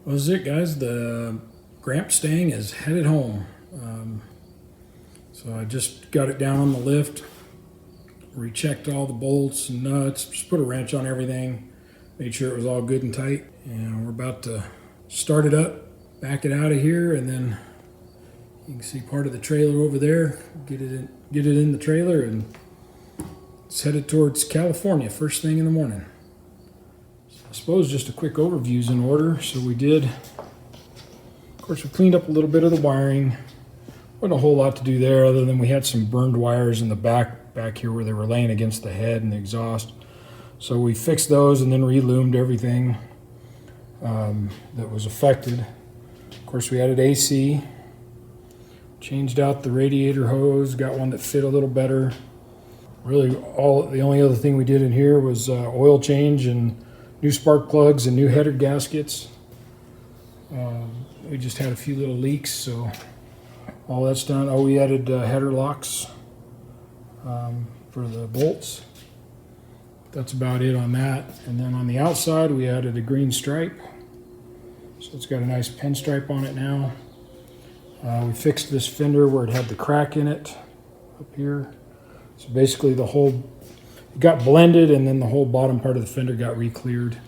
That's it, guys. The Gramp'Stang is headed home. So I just got it down on the lift, rechecked all the bolts and nuts, just put a wrench on everything, made sure it was all good and tight, and we're about to start it up, back it out of here, and then you can see part of the trailer over there. Get it in the trailer, and it's headed towards California first thing in the morning. I suppose just a quick overview is in order. So we did, of course, we cleaned up a little bit of the wiring. Wasn't a whole lot to do there other than we had some burned wires in the back here where they were laying against the head and the exhaust. So we fixed those and then re-loomed everything that was affected. Of course, we added AC, changed out the radiator hose, got one that fit a little better. Really, the only other thing we did in here was oil change and new spark plugs and new header gaskets. We just had a few little leaks, so all that's done. Oh, we added header locks for the bolts. That's about it on that. And then on the outside, we added a green stripe. So it's got a nice pinstripe on it now. We fixed this fender where it had the crack in it up here. So basically the whole, it got blended and then the whole bottom part of the fender got re-cleared.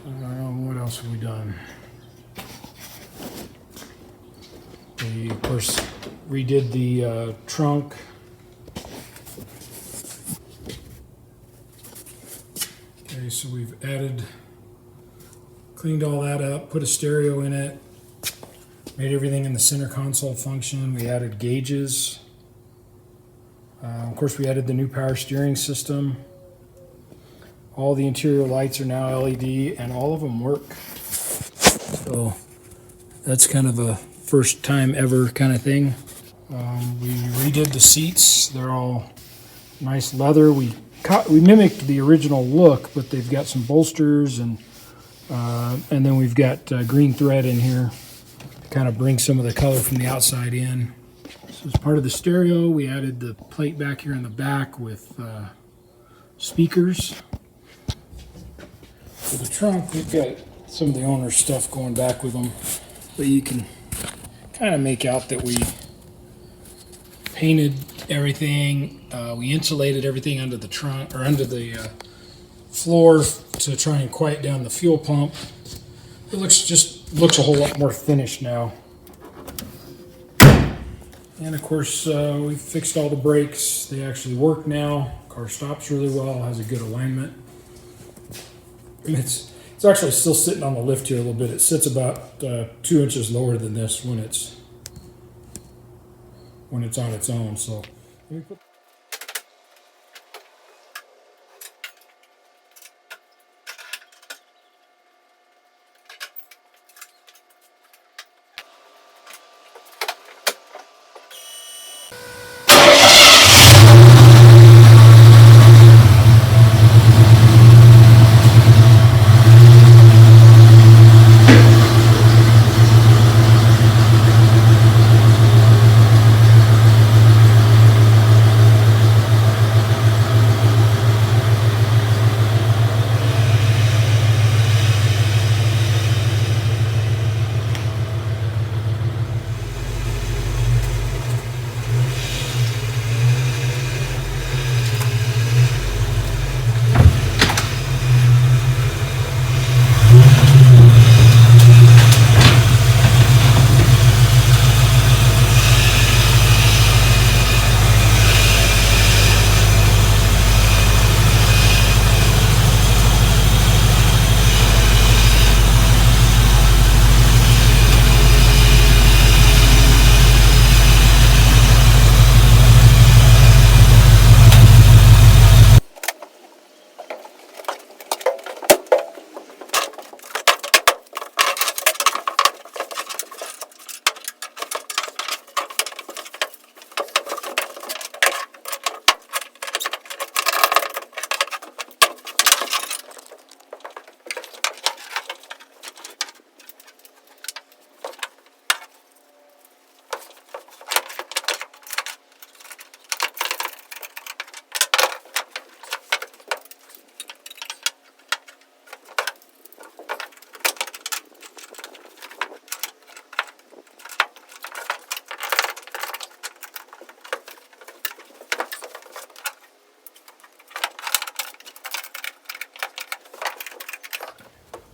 What else have we done? We, of course, redid the trunk. Okay, so we've cleaned all that up, put a stereo in it, made everything in the center console function. We added gauges. Of course, we added the new power steering system. All the interior lights are now LED, and all of them work. So that's kind of a first time ever kind of thing. We redid the seats. They're all nice leather. We mimicked the original look, but they've got some bolsters, and then we've got green thread in here to kind of bring some of the color from the outside in. So as part of the stereo, we added the plate back here in the back with speakers. For the trunk, we've got some of the owner's stuff going back with them, but you can kind of make out that we painted everything. We insulated everything under the trunk or under the floor to try and quiet down the fuel pump. It looks a whole lot more finished now. And of course, we fixed all the brakes. They actually work now. Car stops really well, has a good alignment. And it's actually still sitting on the lift here a little bit. It sits about 2 inches lower than this when it's on its own. So let me put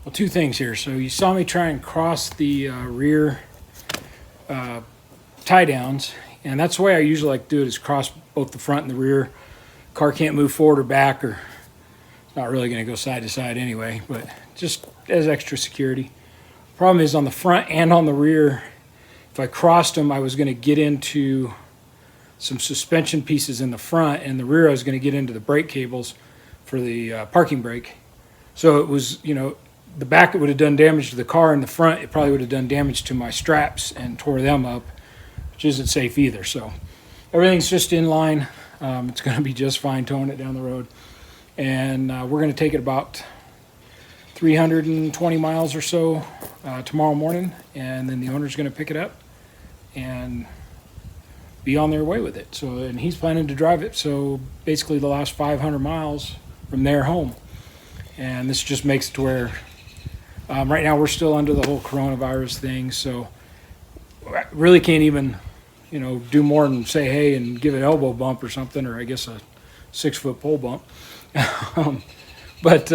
Well, two things here. So you saw me try and cross the rear tie downs, and that's the way I usually like to do it, is cross both the front and the rear. Car can't move forward or back, or it's not really going to go side to side anyway, but just as extra security. Problem is, on the front and on the rear, if I crossed them, I was going to get into some suspension pieces in the front, and the rear I was going to get into the brake cables for the parking brake. So it was, the back, it would have done damage to the car. In the front, it probably would have done damage to my straps and tore them up, which isn't safe either. So everything's just in line. It's going to be just fine towing it down the road. And we're going to take it about 320 miles or so tomorrow morning, and then the owner's going to pick it up and be on their way with it. So, and he's planning to drive it, so basically the last 500 miles from there home. And this just makes it to where right now we're still under the whole coronavirus thing, so I really can't even do more than say hey and give an elbow bump or something, or I guess a 6-foot pole bump. But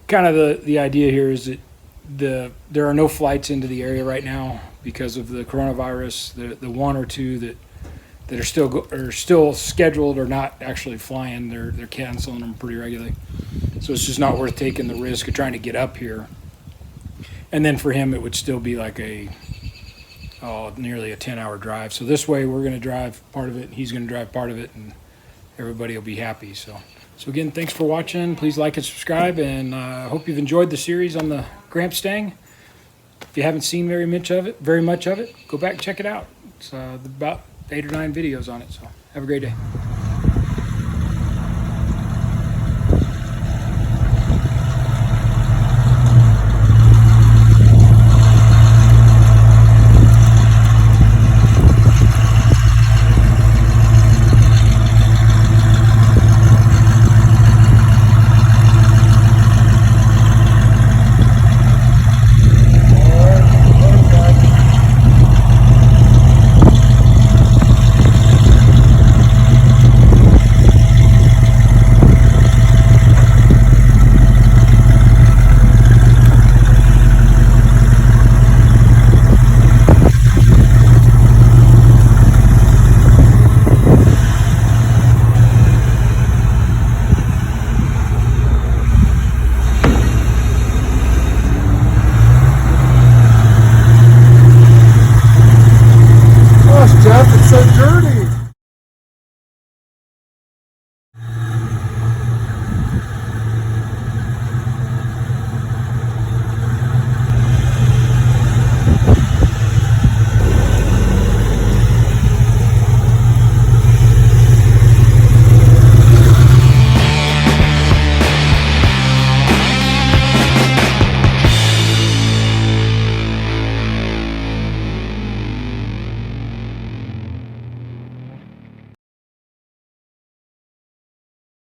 kind of the idea here is that there are no flights into the area right now because of the coronavirus. The one or two that are still scheduled or not actually flying, they're canceling them pretty regularly. So it's just not worth taking the risk of trying to get up here. And then for him, it would still be like nearly a 10-hour drive. So this way, we're going to drive part of it, he's going to drive part of it, and everybody will be happy. So again, thanks for watching. Please like and subscribe, and I hope you've enjoyed the series on the Gramp'Stang. If you haven't seen very much of it, go back and check it out. It's about 8 or 9 videos on it. So have a great day.